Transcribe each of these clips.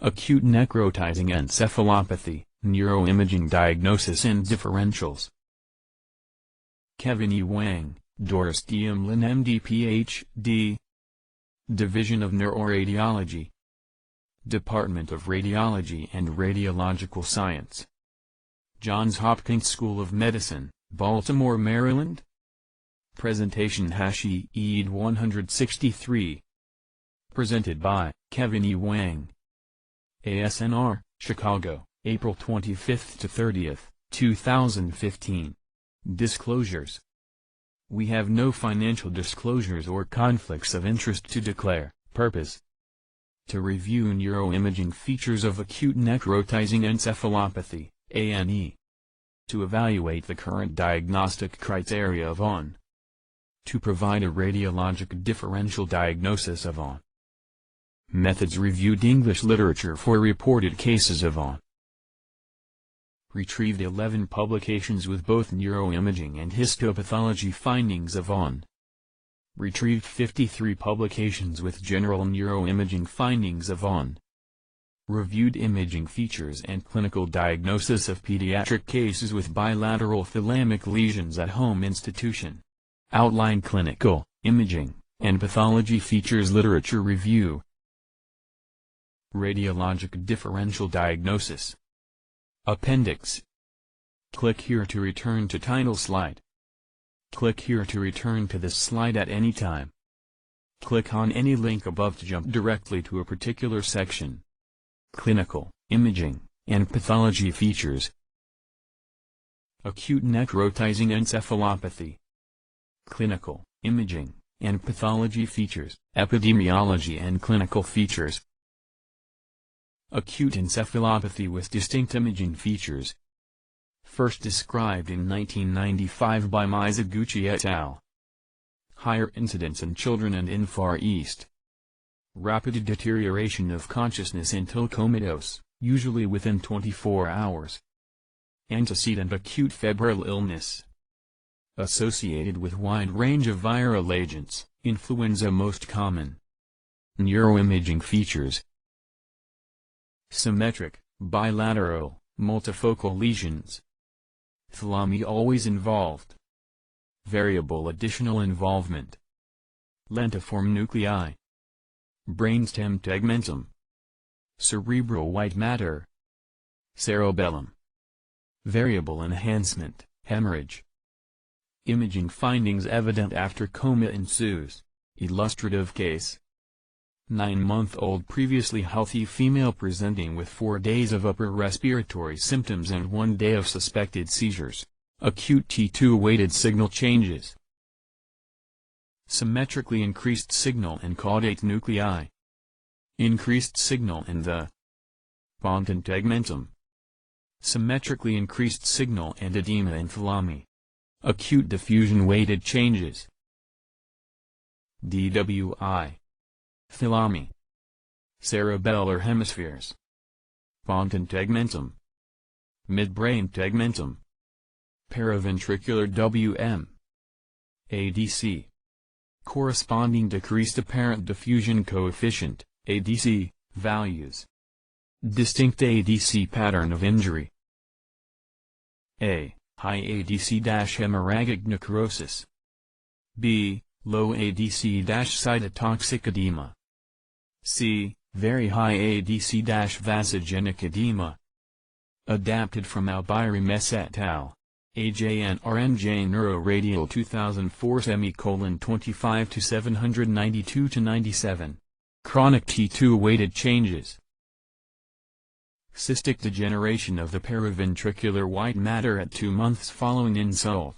Acute necrotizing encephalopathy, neuroimaging diagnosis and differentials. Kevin E. Wang, Doris Diemlin MD PhD. Division of Neuroradiology. Department of Radiology and Radiological Science. Johns Hopkins School of Medicine, Baltimore, Maryland. Presentation #ED 163. Presented by Kevin E. Wang. ASNR, Chicago, April 25 to 30, 2015. Disclosures. We have no financial disclosures or conflicts of interest to declare. Purpose: to review neuroimaging features of acute necrotizing encephalopathy, ANE. To evaluate the current diagnostic criteria of ON. To provide a radiologic differential diagnosis of ON. Methods: reviewed English literature for reported cases of ON. Retrieved 11 publications with both neuroimaging and histopathology findings of ON. Retrieved 53 publications with general neuroimaging findings of ON. Reviewed imaging features and clinical diagnosis of pediatric cases with bilateral thalamic lesions at home institution. Outline clinical, imaging, and pathology features literature review. Radiologic differential diagnosis. Appendix. Click here to return to title slide. Click here to return to this slide at any time. Click on any link above to jump directly to a particular section. Clinical, imaging, and pathology features. Acute necrotizing encephalopathy. Clinical, imaging, and pathology features, epidemiology and clinical features. Acute encephalopathy with distinct imaging features. First described in 1995 by Mizuguchi et al. Higher incidence in children and in Far East. Rapid deterioration of consciousness until comatose, usually within 24 hours. Antecedent acute febrile illness. Associated with wide range of viral agents, influenza most common. Neuroimaging features. Symmetric, bilateral, multifocal lesions. Thalami always involved. Variable additional involvement. Lentiform nuclei. Brainstem tegmentum. Cerebral white matter. Cerebellum. Variable enhancement, hemorrhage. Imaging findings evident after coma ensues. Illustrative case. 9-month-old previously healthy female presenting with 4 days of upper respiratory symptoms and 1 day of suspected seizures. Acute T2-weighted signal changes. Symmetrically increased signal in caudate nuclei. Increased signal in the ponton tegmentum. Symmetrically increased signal and edema in thalami. Acute diffusion-weighted changes. DWI. Thalami. Cerebellar hemispheres. Ponton tegmentum. Midbrain tegmentum. Paraventricular WM. ADC. Corresponding decreased apparent diffusion coefficient, ADC, values. Distinct ADC pattern of injury. A. High ADC-hemorrhagic necrosis. B. Low ADC-cytotoxic edema. C. Very high ADC-vasogenic edema. Adapted from Albirem et al. AJNRNJ Neuroradial 2004 25 to 792 to 97. Chronic T2-weighted changes. Cystic degeneration of the paraventricular white matter at 2 months following insult.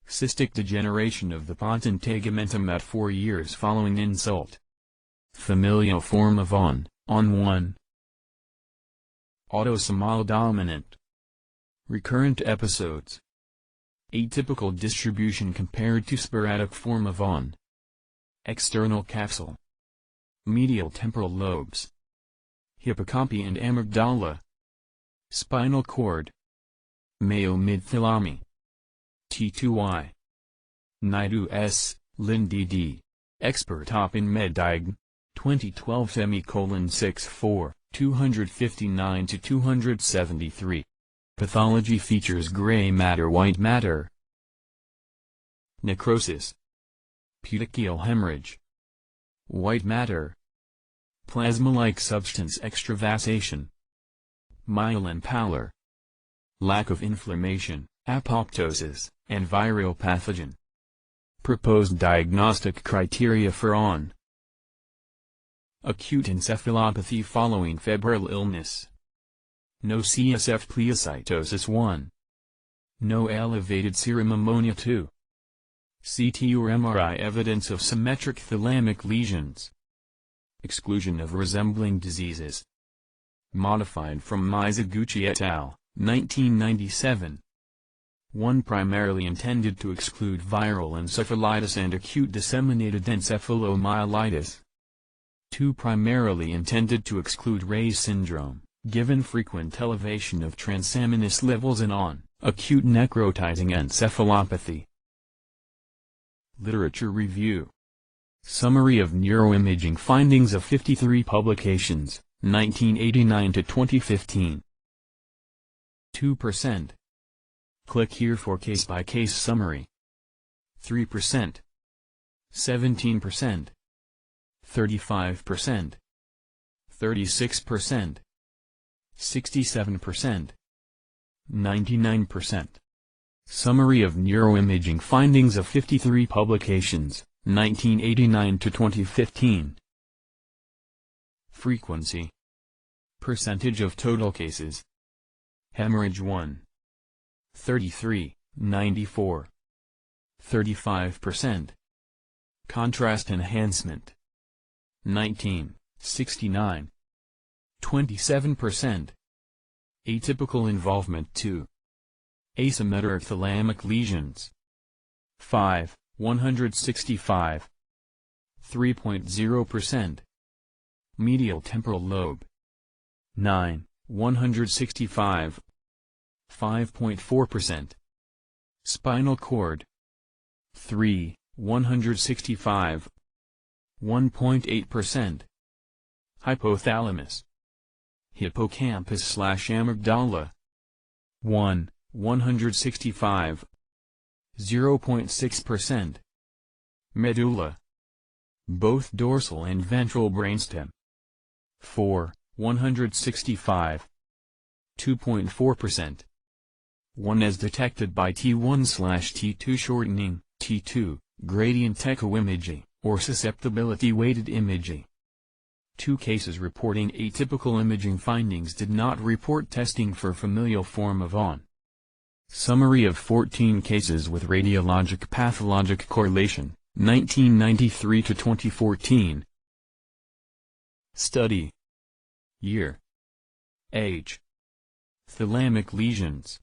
Cystic degeneration of the ponton tegmentum at 4 years following insult. Familial form of ON 1. Autosomal dominant. Recurrent episodes. Atypical distribution compared to sporadic form of ON. External capsule. Medial temporal lobes. Hippocampi and amygdala. Spinal cord. Mayo midthalami. T2Y. Naidu S., Lin D.D., Expert Op in MedDiagn, 2012 /64, 259 to 273. Pathology features gray matter, white matter. Necrosis. Petechial hemorrhage. White matter. Plasma-like substance extravasation. Myelin pallor. Lack of inflammation, apoptosis, and viral pathogen. Proposed diagnostic criteria for ON. Acute encephalopathy following febrile illness. No CSF pleocytosis 1. No elevated serum ammonia 2. CT or MRI evidence of symmetric thalamic lesions. Exclusion of resembling diseases. Modified from Mizuguchi et al., 1997. 1. Primarily intended to exclude viral encephalitis and acute disseminated encephalomyelitis. 2. Primarily intended to exclude Ray's syndrome, given frequent elevation of transaminase levels in ON, acute necrotizing encephalopathy. Literature review. Summary of neuroimaging findings of 53 publications, 1989 to 2015. 2%. Click here for case-by-case summary. 3%. 17%. 35%. 36%. 67%. 99%. Summary of neuroimaging findings of 53 publications, 1989 to 2015. Frequency. Percentage of total cases. Hemorrhage 1. 33, 94. 35%. Contrast enhancement. 19, 69. 27%. Atypical involvement 2. Asymmetric thalamic lesions. 5, 165. 3.0%. Medial temporal lobe. 9, 165. 5.4%. Spinal cord. 3, 165. 1.8%. Hypothalamus. Hippocampus/amygdala. 1, 165. 0.6%. Medulla. Both dorsal and ventral brainstem. 4, 165. 2.4%. 1 as detected by T1/T2 shortening, T2, gradient echoimaging, or susceptibility-weighted imaging. 2 cases reporting atypical imaging findings did not report testing for familial form of ON. Summary of 14 cases with radiologic pathologic correlation, 1993 to 2014. Study. Year. Age. Thalamic lesions.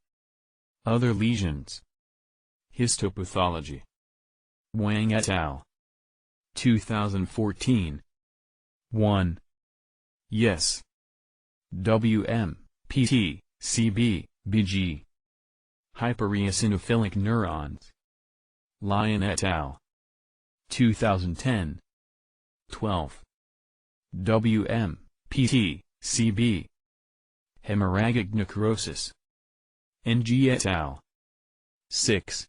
Other lesions. Histopathology. Wang et al. 2014. 1. Yes. WM, PT, CB, BG. Hypereosinophilic neurons. Lyon et al. 2010. 12. WM, PT, CB. Hemorrhagic necrosis. NG et al. 6.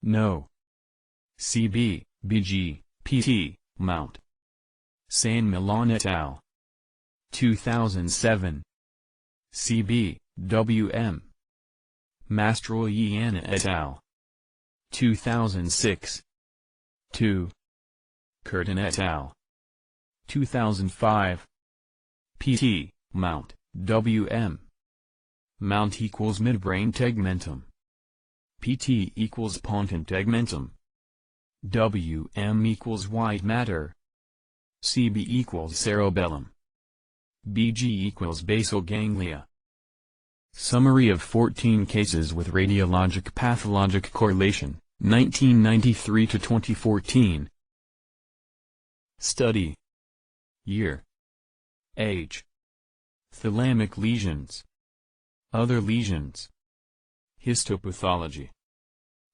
No. CB, BG, PT, Mount. San Milan et al. 2007. CB, WM. Mastroianni et al. 2006. 2. Curtin et al. 2005. PT, Mount, WM. Mount equals midbrain tegmentum. PT equals pontin tegmentum. WM equals white matter. CB equals cerebellum. BG equals basal ganglia. Summary of 14 cases with radiologic pathologic correlation, 1993 to 2014. Study. Year. Age. Thalamic lesions. Other lesions. Histopathology.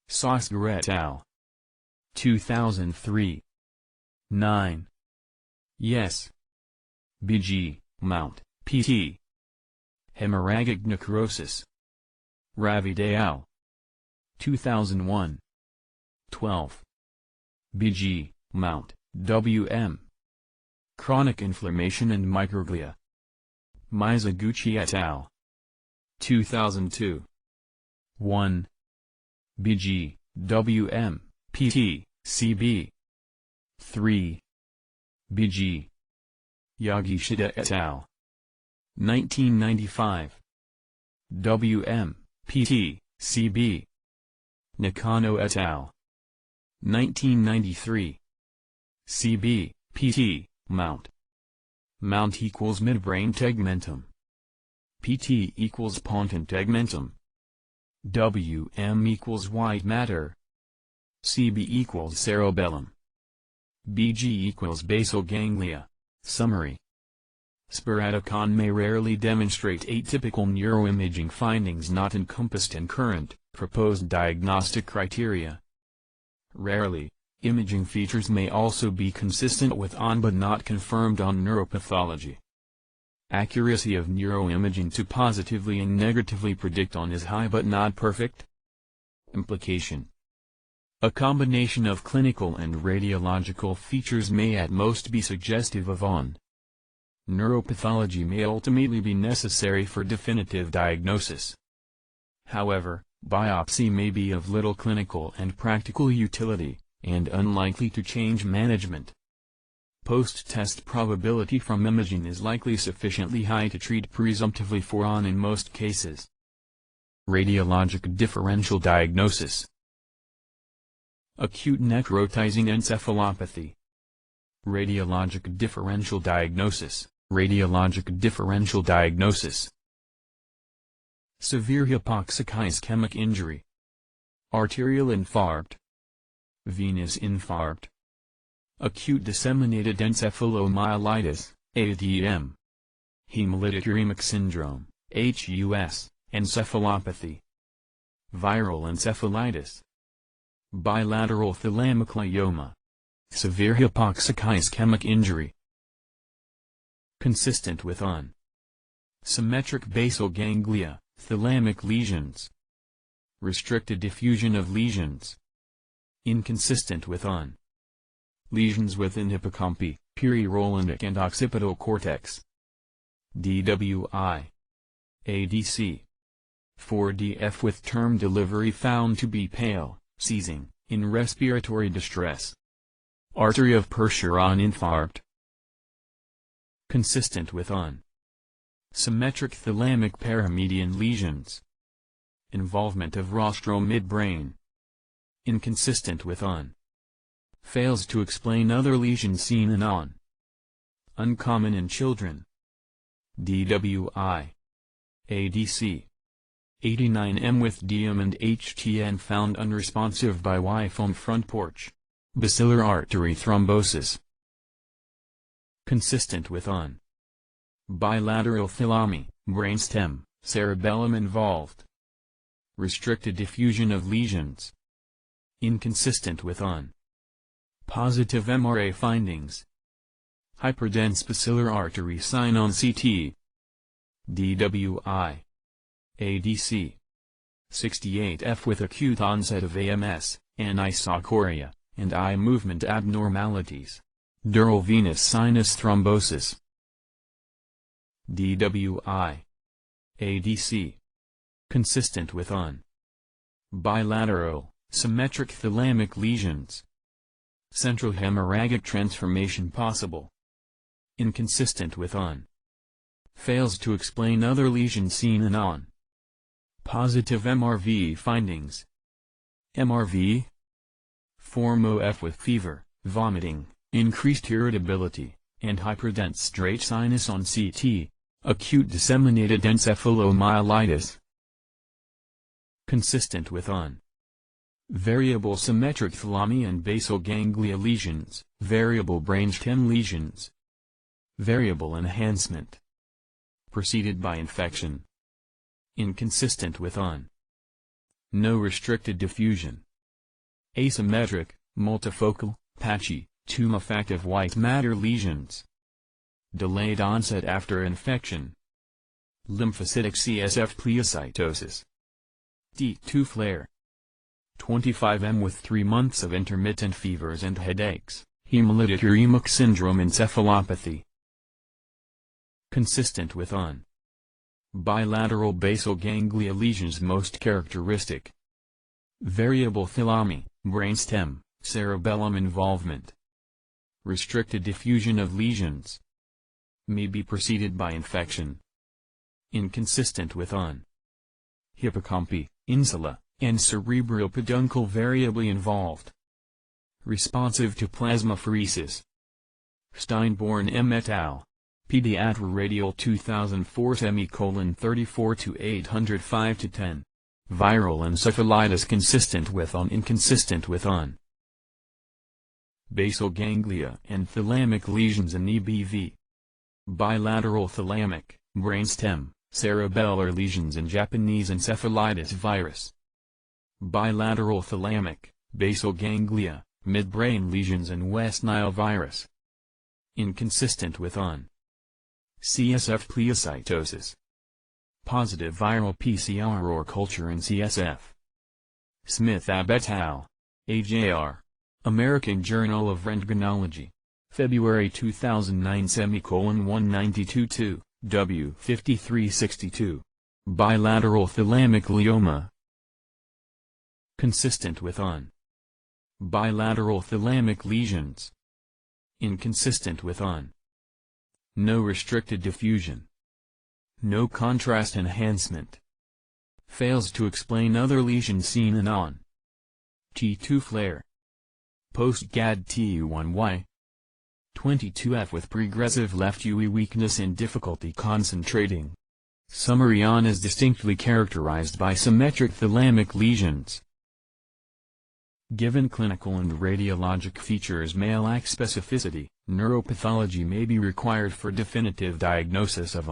Sosger et al. 2003. 9. Yes. BG, Mount, PT. Hemorrhagic necrosis. Ravi et al. 2001. 12. BG, Mount, WM. Chronic inflammation and microglia. Mizuguchi et al. 2002. 1. BG, WM, PT, CB. 3. BG. Yagishida et al. 1995. WM, PT, CB. Nakano et al. 1993. CB, PT, Mount. Mount equals midbrain tegmentum. PT equals ponton tegmentum. WM equals white matter. CB equals cerebellum. BG equals basal ganglia. Summary. Sporadicon may rarely demonstrate atypical neuroimaging findings not encompassed in current, proposed diagnostic criteria. Rarely, imaging features may also be consistent with on but not confirmed on neuropathology. Accuracy of neuroimaging to positively and negatively predict on is high but not perfect. Implication. A combination of clinical and radiological features may at most be suggestive of on. Neuropathology may ultimately be necessary for definitive diagnosis. However, biopsy may be of little clinical and practical utility, and unlikely to change management. Post-test probability from imaging is likely sufficiently high to treat presumptively for on in most cases. Radiologic differential diagnosis. Acute necrotizing encephalopathy. Radiologic differential diagnosis. Radiologic differential diagnosis. Severe hypoxic ischemic injury. Arterial infarct. Venous infarct. Acute disseminated encephalomyelitis, ADM. Hemolytic uremic syndrome, HUS, encephalopathy. Viral encephalitis. Bilateral thalamic severe hypoxic ischemic injury. Consistent with on. Symmetric basal ganglia, thalamic lesions. Restricted diffusion of lesions. Inconsistent with on. Lesions within hippocampi, perirolinic and occipital cortex. DWI. ADC. 4DF with term delivery found to be pale, seizing, in respiratory distress. Artery of Percheron infarct. Consistent with on. Symmetric thalamic paramedian lesions. Involvement of rostral midbrain. Inconsistent with on. Fails to explain other lesions seen in on. Uncommon in children. DWI. ADC. 89M with DM and HTN found unresponsive by Y-foam front porch. Basilar artery thrombosis. Consistent with on. Bilateral thalami, brainstem, cerebellum involved. Restricted diffusion of lesions. Inconsistent with on. Positive MRA findings. Hyperdense basilar artery sign on CT. DWI. ADC. 68F with acute onset of AMS, anisocoria, and eye movement abnormalities. Dural venous sinus thrombosis. DWI. ADC. Consistent with on. Bilateral, symmetric thalamic lesions. Central hemorrhagic transformation possible. Inconsistent with on. Fails to explain other lesions seen in on. Positive MRV findings. MRV. Form OF with fever, vomiting, increased irritability, and hyperdense straight sinus on CT. Acute disseminated encephalomyelitis. Consistent with on. Variable symmetric thalami and basal ganglia lesions, variable brainstem lesions. Variable enhancement. Preceded by infection. Inconsistent with on. No restricted diffusion. Asymmetric, multifocal, patchy, tumefactive white matter lesions. delayed onset after infection. Lymphocytic CSF pleocytosis. T2 flare. 25M with 3 months of intermittent fevers and headaches, hemolytic uremic syndrome encephalopathy. Consistent with bilateral basal ganglia lesions most characteristic. Variable thalami, brainstem, cerebellum involvement. Restricted diffusion of lesions. May be preceded by infection. Inconsistent with hippocampi, insula, and cerebral peduncle variably involved. Responsive to plasmapheresis. Steinborn M. et al. Pediatra Radial 2004 34 to 805 to 10. Viral encephalitis consistent with inconsistent with basal ganglia and thalamic lesions in EBV. Bilateral thalamic, brainstem, cerebellar lesions in Japanese encephalitis virus. Bilateral thalamic, basal ganglia, midbrain lesions in West Nile virus. Inconsistent with CSF pleocytosis. Positive viral PCR or culture in CSF. Smith et al. AJR. American Journal of Rentgenology. February 2009 192-2, W 5362. Bilateral thalamic glioma. Consistent with bilateral thalamic lesions. Inconsistent with no restricted diffusion. No contrast enhancement. Fails to explain other lesions seen in T2 flare. Post-GAD TU1Y. 22F with progressive left UE weakness and difficulty concentrating. Summary is distinctly characterized by symmetric thalamic lesions. Given clinical and radiologic features may lack specificity, neuropathology may be required for definitive diagnosis of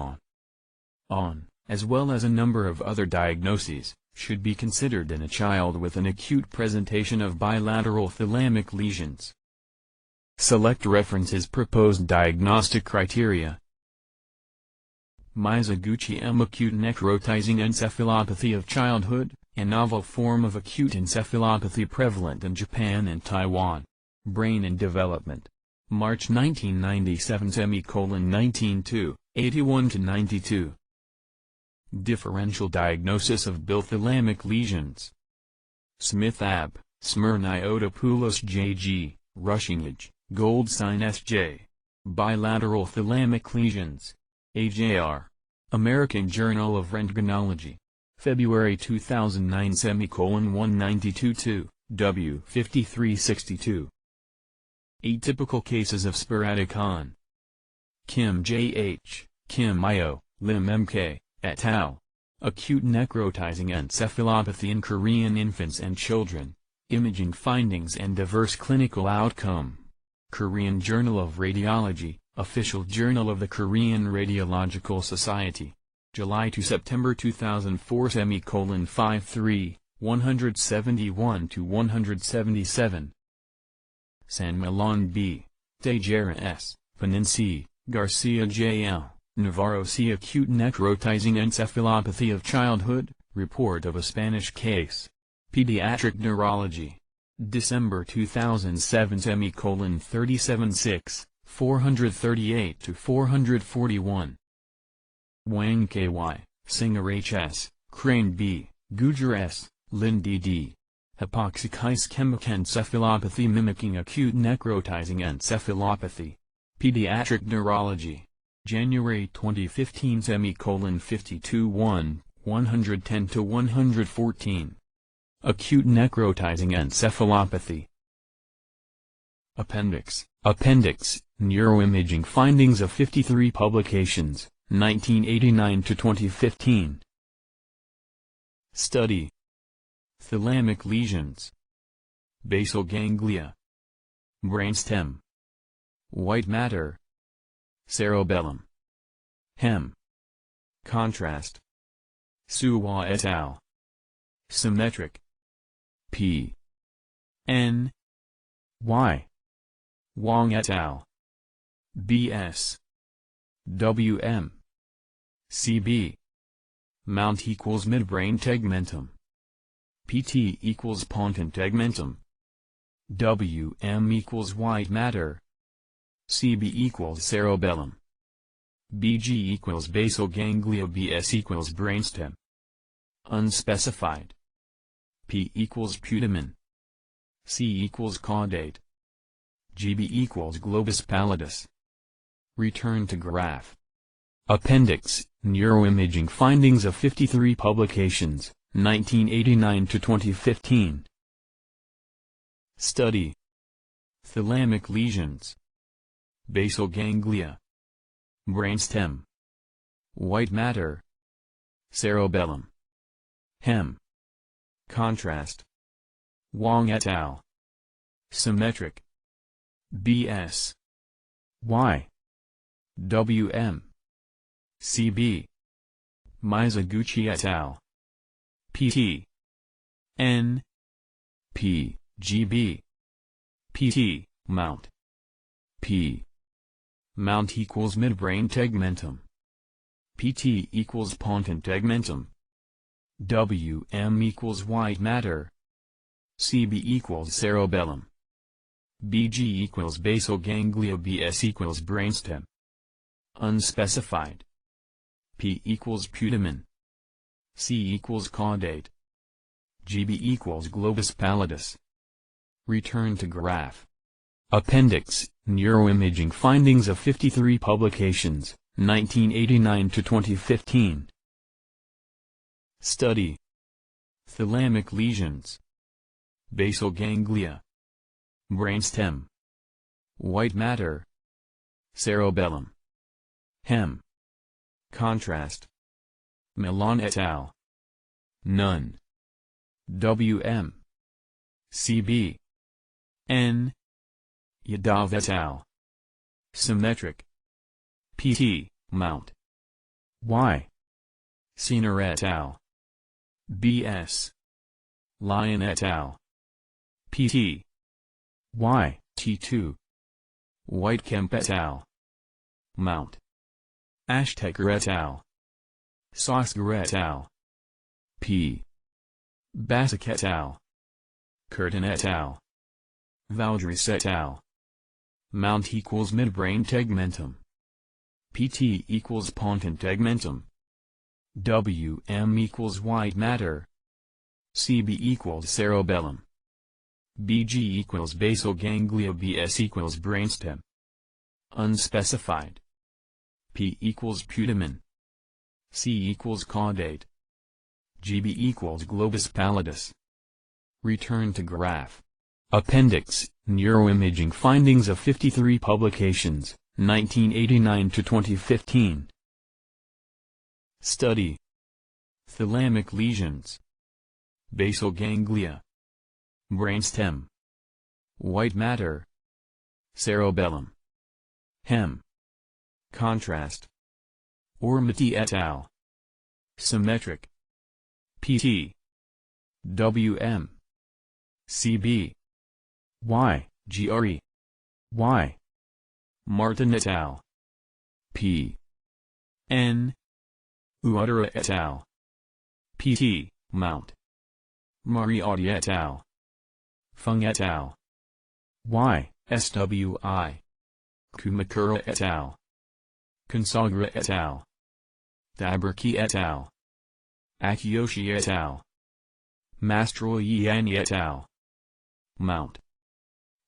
as well as a number of other diagnoses, should be considered in a child with an acute presentation of bilateral thalamic lesions. Select references. Proposed diagnostic criteria. Mizuguchi M. Acute necrotizing encephalopathy of childhood, a novel form of acute encephalopathy prevalent in Japan and Taiwan. Brain and Development. March 1997 19-2, 81-92. Differential diagnosis of bithalamic lesions. Smith Ab, Smirniotopoulos J.G., Rushinage, Goldstein S.J. Bilateral thalamic lesions. AJR. American Journal of Rentgenology. February 2009 192-2, W 5362. Atypical cases of sporadic Kim J.H., Kim I.O., Lim M.K., et al. Acute necrotizing encephalopathy in Korean infants and children. Imaging findings and diverse clinical outcome. Korean Journal of Radiology, Official Journal of the Korean Radiological Society. July to September 2004 53, 171-177. San Milan B. Tejera S., Panensi, Garcia J. L., Navarro C. Acute necrotizing encephalopathy of childhood, report of a Spanish case. Pediatric Neurology. December 2007 37-6, 438-441. Wang K.Y., Singer H.S., Crane B., Gujar S., Lin D.D. Hypoxic-ischemic encephalopathy mimicking acute necrotizing encephalopathy. Pediatric Neurology. January 2015 52-1, 110-114. Acute necrotizing encephalopathy. Appendix. Neuroimaging findings of 53 publications, 1989 to 2015. Study. Thalamic lesions. Basal ganglia. Brainstem. White matter. Cerebellum. Hem. Contrast. Suwa et al. Symmetric. P. N. Y. Wang et al. B.S. WM. CB. Mount equals midbrain tegmentum. PT equals pontin tegmentum. WM equals white matter. CB equals cerebellum. BG equals basal ganglia. BS equals brainstem. Unspecified. P equals putamen. C equals caudate. GB equals globus pallidus. Return to graph. Appendix, neuroimaging findings of 53 publications, 1989 to 2015. Study. Thalamic lesions. Basal ganglia. Brainstem. White matter. Cerebellum. Hem. Contrast. Wang et al. Symmetric. BS. Y. WM. CB. Mizoguchi et al. PT. N. P. GB. PT. Mount. P. Mount equals midbrain tegmentum. PT equals pontin tegmentum. WM equals white matter. CB equals cerebellum. BG equals basal ganglia. BS equals brainstem. Unspecified. P equals putamen. C equals caudate. GB equals globus pallidus. Return to graph. Appendix, neuroimaging findings of 53 publications, 1989 to 2015. Study. Thalamic lesions. Basal ganglia. Brainstem. White matter. Cerebellum. Hem. Contrast. Milan et al. None. WM. CB. N. Yadav et al. Symmetric. PT. Mount. Y. Siener et al. BS. Lyon et al. PT. Y. T2. Whitekemp et al. Mount. Ashtaker et al. Sosger et al. P. Basak et al. Curtin et al. Valdris et al. Mount equals midbrain tegmentum. PT equals pontin tegmentum. WM equals white matter. CB equals cerebellum. BG equals basal ganglia. BS equals brainstem. Unspecified. P equals putamen. C equals caudate. GB equals globus pallidus. Return to graph. Appendix, neuroimaging findings of 53 publications, 1989 to 2015. Study. Thalamic lesions. Basal ganglia. Brainstem. White matter. Cerebellum. Hem. Contrast. Ormati et al. Symmetric. PT. WM. CB. Y. GRE. Y. Martin et al. P. N. Uadera et al. PT. Mount. Mariotti et al. Fung et al. Y. SWI. Kumakura et al. Consagra et al. Daberki et al. Akiyoshi et al. Mastroianni et al. Mount.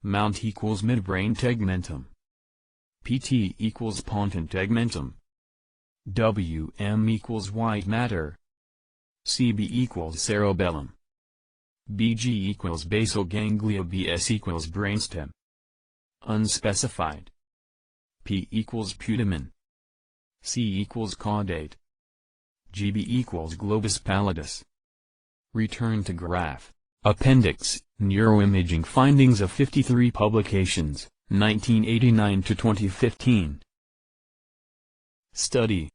Mount equals midbrain tegmentum. PT equals pontin tegmentum. WM equals white matter. CB equals cerebellum. BG equals basal ganglia. BS equals brainstem. Unspecified. P equals putamen. C equals caudate. GB equals globus pallidus. Return to graph. Appendix, neuroimaging findings of 53 publications, 1989 to 2015. Study.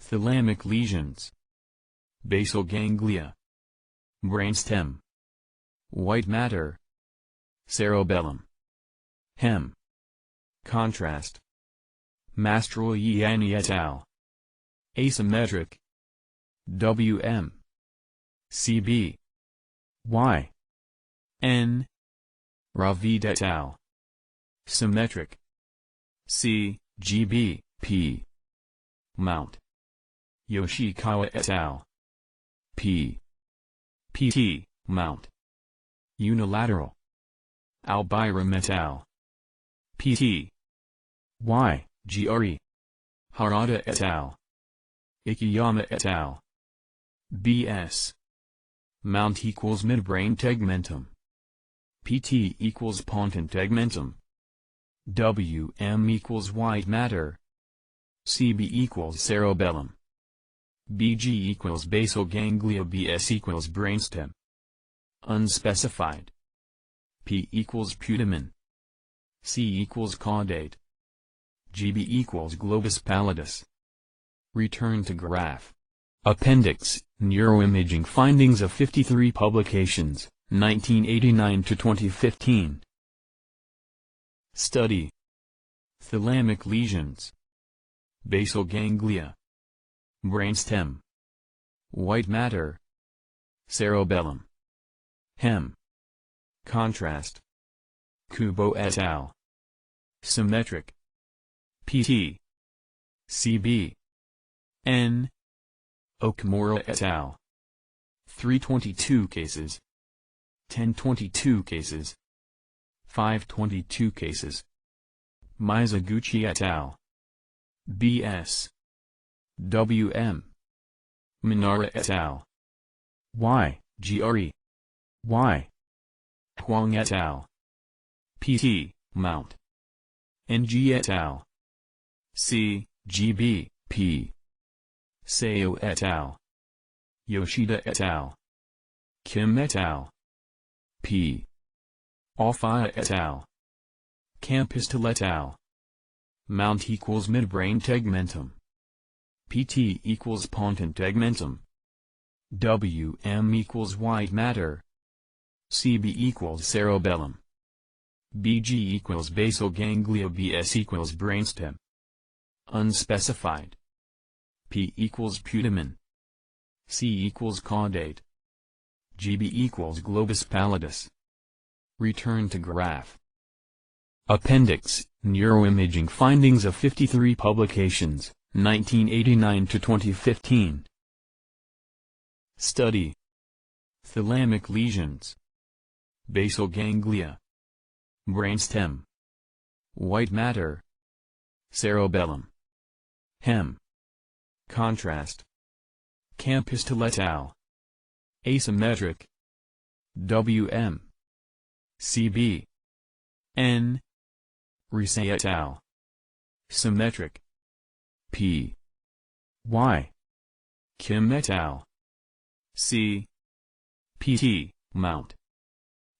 Thalamic lesions. Basal ganglia. Brainstem. White matter. Cerebellum. Hem. Contrast. Mastroianni et al. Asymmetric. W.M. C.B. Y. N. Ravid et al. Symmetric. C. G.B. P. Mount. Yoshikawa et al. P. Pt. Mount. Unilateral. Albiram et al. Pt. Y. Gre. Harada et al. Ikiyama et al. B.S. Mount equals midbrain tegmentum. Pt equals pontin tegmentum. Wm equals white matter. Cb equals cerebellum. Bg equals basal ganglia. Bs equals brainstem. Unspecified. P equals putamen. C equals caudate. Gb equals globus pallidus. Return to graph. Appendix, Neuroimaging findings of 53 publications, 1989 to 2015. Study. Thalamic lesions. Basal ganglia. Brainstem. White matter. Cerebellum. Hem. Contrast. Kubo et al. Symmetric. Pt. Cb. N. Okamura et al. 322 cases. 1022 cases. 522 cases. Mizoguchi et al. B.S. W.M. Minara et al. Y. Gre. Y. Huang et al. Pt. Mount. Ng et al. C. G.B. P. Seo et al. Yoshida et al. Kim et al. P. Alfaya et al. Campistel et al. Mount equals midbrain tegmentum. Pt equals pontin tegmentum. Wm equals white matter. Cb equals cerebellum. Bg equals basal ganglia. Bs equals brainstem. Unspecified. P equals putamen. C equals caudate. Gb equals globus pallidus. Return to graph. Appendix, Neuroimaging findings of 53 publications, 1989 to 2015. Study. Thalamic lesions. Basal ganglia. Brainstem. White matter. Cerebellum. Hem. Contrast. Campistel et al. Asymmetric. Wm. Cb. N. Risset et al. Symmetric. P. Y. Kim et al. C. Pt. Mount.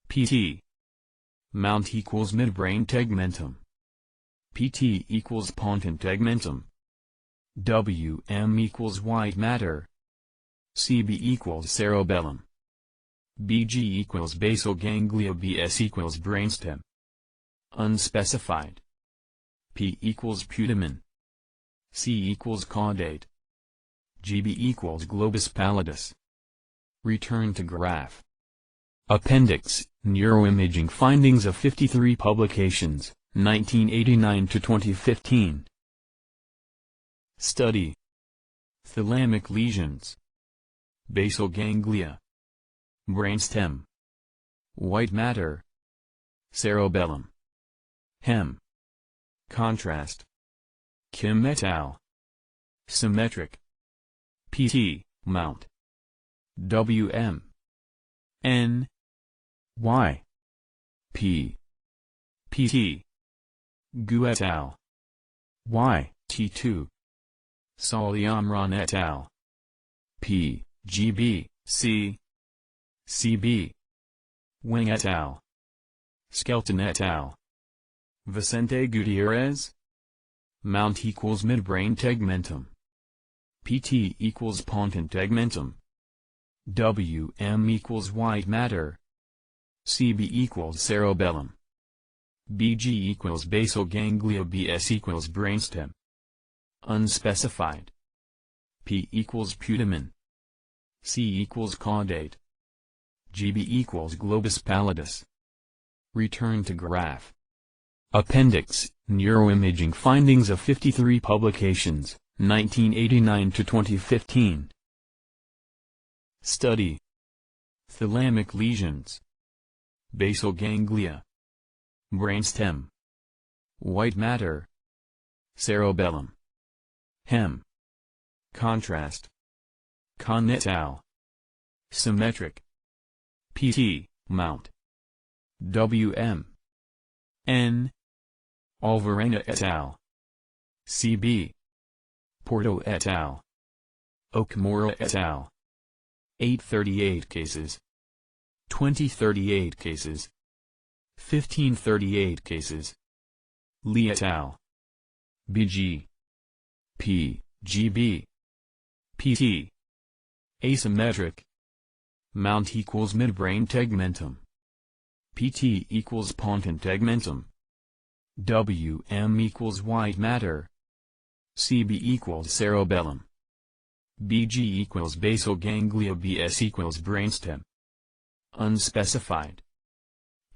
Pt. Mount equals midbrain tegmentum. Pt equals pontin tegmentum. Wm equals white matter. Cb equals cerebellum. Bg equals basal ganglia. Bs equals brainstem. Unspecified. P equals putamen. C equals caudate. Gb equals globus pallidus. Return to graph. Appendix, Neuroimaging findings of 53 publications, 1989 to 2015. Study. Thalamic lesions. Basal ganglia. Brainstem. White matter. Cerebellum. Hem. Contrast. Kim et al. Symmetric. Pt. Mount. Wm. N. Y. P. Pt. Gu et al. Y. T2. Salyamran et al. P. Gb. C. Cb. Wing et al. Skelton et al. Vicente Gutierrez. Mount equals midbrain tegmentum. Pt equals pontin tegmentum. Wm equals white matter. Cb equals cerebellum. Bg equals basal ganglia. Bs equals brainstem. Unspecified. P equals putamen. C equals caudate. GB equals globus pallidus. Return to graph. Appendix, Neuroimaging findings of 53 publications, 1989 to 2015. Study. Thalamic lesions. Basal ganglia. Brainstem. White matter. Cerebellum. Hem. Contrast. Kahn et al. Symmetric. PT, Mount. WM. N. Alvarena et al. CB. Porto et al. Okamura et al. 838 cases. 2038 cases. 1538 cases. Lee et al. BG. P, GB. PT. Asymmetric. Mount equals midbrain tegmentum. PT equals ponton tegmentum. WM equals white matter. CB equals cerebellum. BG equals basal ganglia. BS equals brainstem. Unspecified.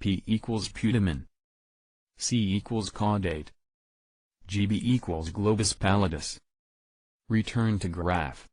P equals putamen. C equals caudate. GB equals globus pallidus. Return to graph.